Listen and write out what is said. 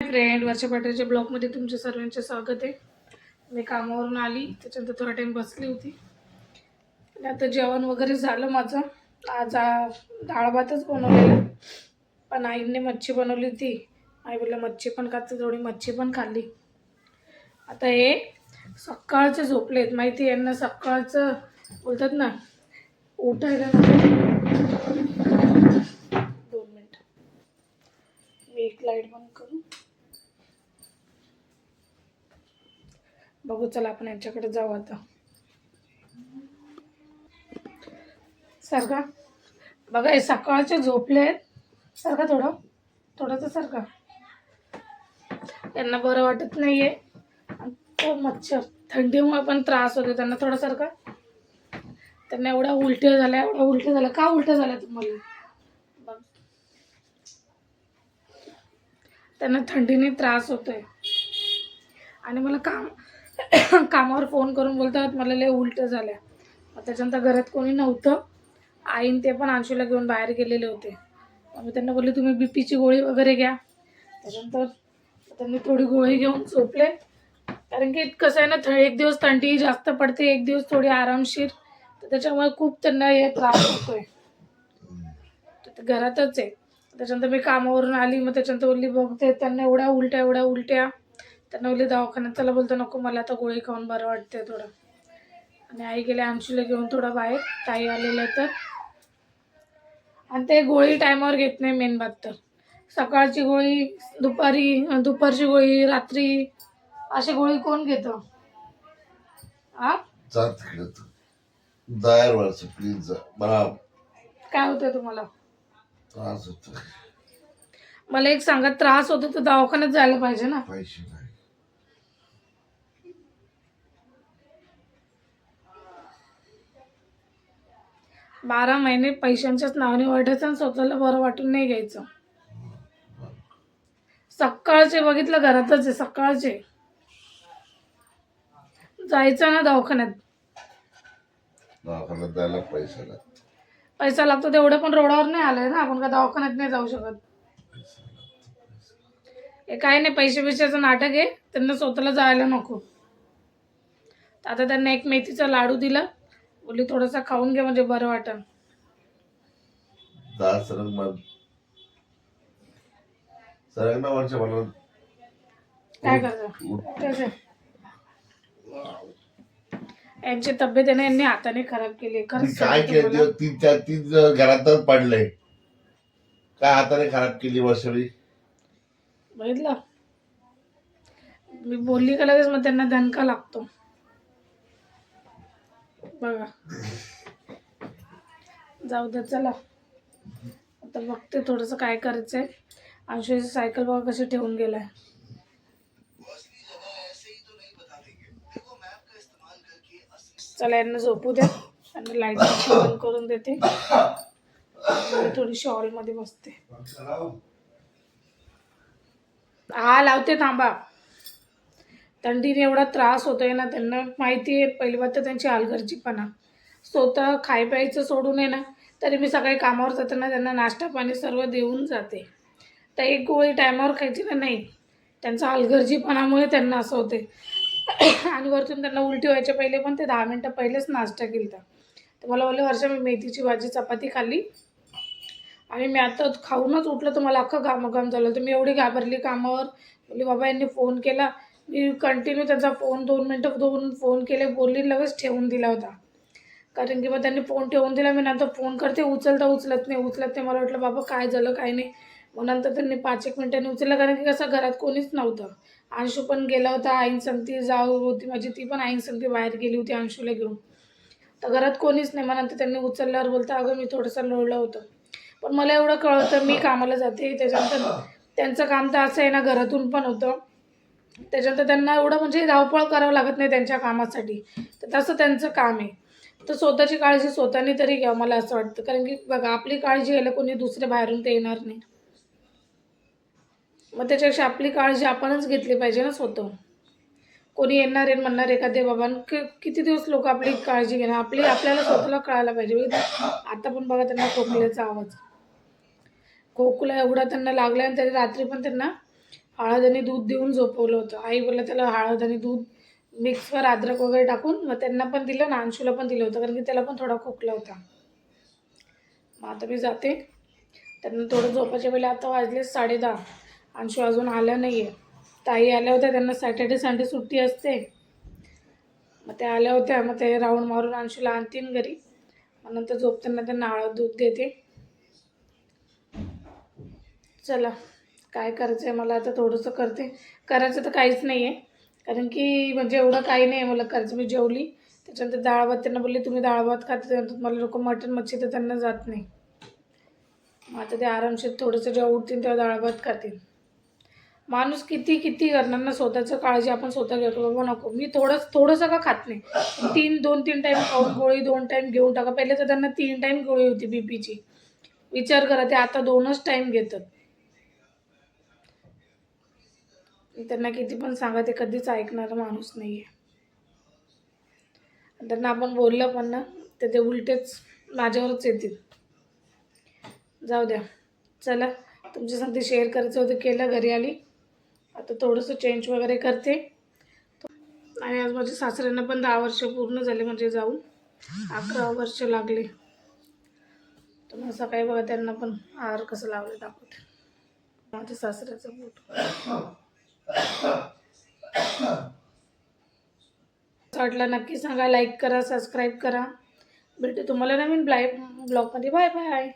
Friend, वर्षा पाटीलच्या ब्लॉगमध्ये तुमच्या सर्वांचे स्वागत आहे. मी कामावरून आली, त्याच्यानंतर थोडा टाईम बसली होती आणि आता जेवण वगैरे झालं माझं. आज डाळ भातच बनवलेला, पण आईने मच्छी बनवली होती. आई बोलला मच्छी पण खाते, थोडी मच्छी पण खाल्ली. आता हे सकाळचे झोपलेत, माहिती यांना सकाळचं बोलतात ना उठायला. 2 मिनिट, मी एक लाईट बंद करू. बघू, चला आपण यांच्याकडे जाऊ आता. सारखा बघा, हे सकाळचे झोपले आहेत. सारखा थोडंसं सारखा, त्यांना बरं वाटत नाहीये. तो मच्छर थंडीमुळे पण त्रास होतो त्यांना थोडा. सारखा त्यांना एवढ्या उलट्या झाल्या. का उलट्या झाल्या तुम्हाला? बघ, त्यांना थंडीने त्रास होतोय आणि मला कामावर फोन करून बोलतात मला लय उलट्या झाल्या. मग त्याच्यानंतर घरात कोणी नव्हतं, आईन ते पण अंशूला घेऊन बाहेर गेलेले होते. मग मी त्यांना बोलले तुम्ही बीपीची गोळी वगैरे घ्या. त्याच्यानंतर त्यांनी थोडी गोळी घेऊन झोपले. कारण की कसं आहे ना, एक दिवस थंडी जास्त पडते, एक दिवस थोडी आरामशीर, तर त्याच्यामुळे खूप त्यांना हे त्रास होतोय. तर घरातच आहे. त्याच्यानंतर मी कामावरून आली, मग त्याच्यानंतर बोलली बघते त्यांना एवढ्या उलट्या. त्यांना बोलली दवाखान्यात चला. बोलतो नको, मला आता गोळी खाऊन बरं वाटते थोडं. आणि आई गेले अंशूला घेऊन थोडं बाहेर, ताई आलेलं तर. आणि ते गोळी टायमावर घेत नाही. मेन बात तर सकाळची गोळी, दुपारची गोळी, रात्री अशी गोळी कोण घेतं? प्लीज मला काय होतं तुम्हाला? त्रास होतो. मला एक सांगा, त्रास होतो तर दवाखान्यात जायला पाहिजे ना. पैसे नाही. 12 महिने पैशांच्याच नावाने वाटायचं आणि स्वतःला बरं वाटून नाही घ्यायचं. सकाळचे बघितलं, घरातच आहे. सकाळचे जायचं ना दवाखान्यात. दवाखान्यात जायला पैसा लागतो, तेवढं पण रोडावर नाही आलंय ना, आपण का दवाखान्यात नाही जाऊ शकत. हे काय नाही, पैशाचं नाटक आहे. त्यांना स्वतःला जायला नको. आता त्यांना एक मेथीचा लाडू दिला, बोलली थोडासा खाऊन घे म्हणजे बरं वाटेल. काय करायचं? यांची तब्येत आहे ना, यांनी हाताने खराब केली. काय केलं? तीन घरातच पडले. काय हाताने खराब केली वर्षावी? बघितलं, मी बोलली का लगेच मग त्यांना दणका लागतो. बघा, जाऊ दे चला. आता बघते थोडंसं काय करायचंय. अंशूची सायकल बघा कशी ठेवून गेलाय. चला, यांना झोपू द्या. त्यांना लाईट बंद करून देते. थोडीशी हॉलमध्ये बसते. हा लावते, थांबा. थंडीने एवढा त्रास होतोय ना त्यांना, माहिती आहे. पहिली बात तर त्यांची हलगर्जीपणा. स्वतः खाय प्यायचं सोडून आहे ना, तरी मी सकाळी कामावर जाताना त्यांना नाश्ता पाणी सर्व देऊन जाते. तर एक गोळी टायमावर खायची ना, नाही. त्यांचा हलगर्जीपणामुळे त्यांना असं होते. आणि वरतून त्यांना उलटी व्हायच्या पहिले पण ते 10 मिनटं पहिलेच नाश्ता केला. तर मला बोलले वर्षा मी मेथीची भाजी चपाती खाल्ली आणि मी आता खाऊनच उठलं तर मला अख्खं घामाघाम झालं. तर मी एवढी घाबरली कामावर. बोलली बाबा यांनी फोन केला. मी कंटिन्यू त्यांचा फोन 2 मिनटं फोन केले, बोलली, लगेच ठेवून दिला होता. कारण की मग त्यांनी फोन ठेवून दिला. मी नंतर फोन करते, उचलत नाही. मला वाटलं बाबा काय झालं काय नाही. मग नंतर त्यांनी 5-1 मिनिटांनी उचललं, कारण की कसं घरात कोणीच नव्हतं. अंशू पण गेला होता, आईन संगती जाऊ होती माझी, ती पण आईन संगती बाहेर गेली होती अंशूला घेऊन. तर घरात कोणीच नाही. मग नंतर त्यांनी उचलल्यावर बोलता अगं मी थोडंसं लोळलं होतं. पण मला एवढं कळतं, मी कामाला जाते. त्याच्यानंतर त्यांचं काम तर असं आहे ना, घरातून पण होतं. त्याच्यानंतर त्यांना एवढं म्हणजे धावपळ करावं लागत नाही त्यांच्या कामासाठी. तर तसं त्यांचं काम आहे. तर स्वतःची काळजी स्वतःने तरी घ्यावं, मला असं वाटतं. कारण की बघा, आपली काळजी घ्यायला कोणी दुसरे बाहेरून ते येणार नाही. मग त्याच्यापेक्षा आपली काळजी आपणच घेतली पाहिजे ना स्वतः. कोणी येणार आहे म्हणणार एखादे बाबा, किती दिवस लोक आपली काळजी घेणार. आपल्याला स्वतःला कळायला पाहिजे. आता पण बघा त्यांना खोकल्याचा आवाज, खोकला एवढा त्यांना लागला. आणि तरी रात्री पण त्यांना हळद आणि दूध देऊन झोपवलं होतं. आई बोलला त्याला हळद आणि दूध मिक्स कर, अद्रक वगैरे टाकून. मग त्यांना पण दिलं ना, अंशूला पण दिलं होतं, कारण की त्याला पण थोडा खोकला होता. मग आता मी जाते. त्यांना थोडं झोपायच्या वेळेला आता वाजले 10:30. अंशू अजून आला नाही आहे. ताई आल्या होत्या, त्यांना सॅटर्डे संडे सुट्टी असते. मग त्या आल्या होत्या, मग ते राऊंड मारून अंशूला आणतीन घरी. मग नंतर झोपताना त्यांना हळद दूध देते. चला, काय करायचं आहे मला आता थोडंसं करते. करायचं तर काहीच नाही आहे, कारण की म्हणजे एवढं काही नाही आहे मला करायचं. मी जेवली, त्याच्यानंतर डाळ भात त्यांना बोलले तुम्ही डाळ भात खाते, त्यानंतर मला लोक मटण मच्छी तर त्यांना जात नाही. मग आता ते आरामशीर थोडंसं जेव्हा उठतील तेव्हा डाळ भात खातील. माणूस किती किती करणार ना, स्वतःचं काळजी आपण स्वतः घेतो. बाबा नको, मी थोडंसं का खात नाही. 2-3 टाईम खाऊन गोळी 2 टाईम घेऊन टाका. पहिले तर त्यांना 3 टाईम गोळी होती बीपीची. विचार करा, ते आता 2च टाईम घेतात. त्यांना किती पण सांगा, ते कधीच ऐकणारा माणूस नाही आहे. त्यांना आपण बोललं पण ना, तर ते उलटेच माझ्यावरच येतील. जाऊ द्या. चला, तुमच्यासाठी शेअर करायचं होतं, केलं. घरी आली आता थोडंसं चेंज वगैरे करते. आणि आज माझ्या सासऱ्यांना पण 10 वर्ष पूर्ण झाले, म्हणजे जाऊन 11 वर्ष लागले. तर मग सकाळी बघा त्यांना पण हार कसं लावलं दाखवते. माझ्या सासऱ्याचा फोटो वाटला नक्की सांगा, लाईक करा, सबस्क्राईब करा. भेटू तुम्हाला नवीन ब्लॉगमध्ये. Bye bye.